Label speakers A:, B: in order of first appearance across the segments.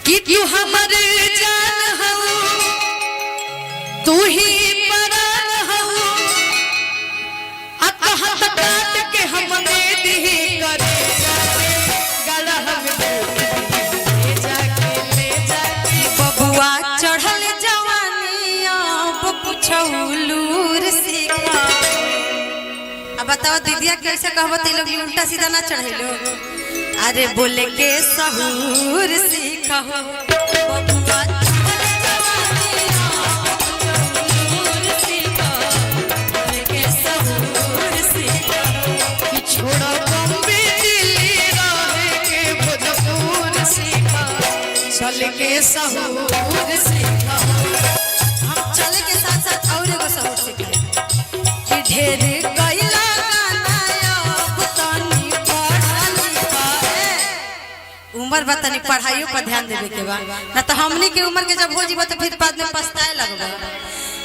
A: कि तू हमारे जान हो, तू ही परान हो, कहत काट के हमने दी करे जाके गला हम ले जाके बबुआ चढ़ल जवानिया पुछौलूर सीखा। अब बताओ दीदिया कैसे कहबो ते लोग उल्टा सीधा ना चढ़ेलो। अरे बोले के सहूर सीखा बबुआ चल के सहूर सीखा। हम चले के साथ साथ और एगो सहूर सीखे कि ढेर गइला गाना अब तनी पढ़ा लिखा उम्र बतानी पढ़ाइयों पर ध्यान देवे के बा ना तो हमनी के उम्र के जब हो जीवो तो फिर बाद में पछताए लगबे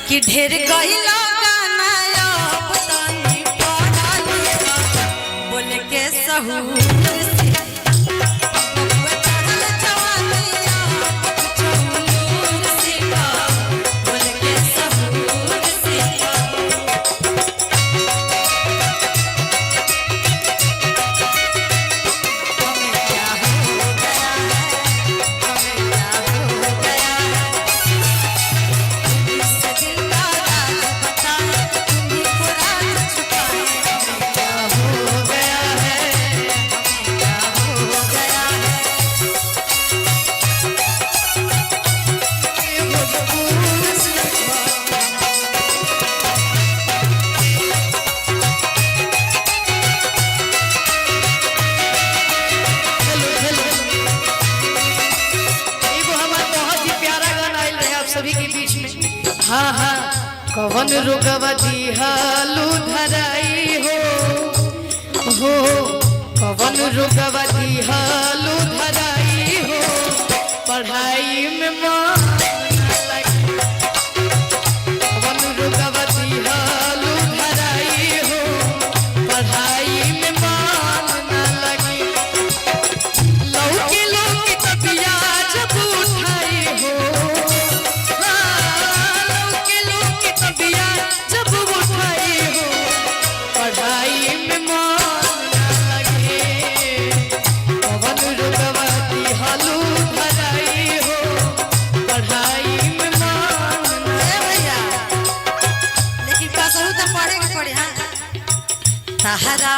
A: कि ढेर गइला गाना अब तनी पढ़ा लिखा बोले के सहूर सभी के बीच में। हाँ हाँ कवन रोगवा दिहालू धराई हो कवन रोगवा दिहालू धराई हो पढ़ाई में मन कवन रोगवा दिहालू धराई हो पढ़ाई में मन न लगी लौकी लौकी तबिया जब उठाई हो जब उठाई हो पढ़ाई में मन लगे पवन रुकवा दिहालू धराई हो पढ़ाई में मन भैया लेकिन कसहू तो पढ़े के पड़े। हाँ सहारा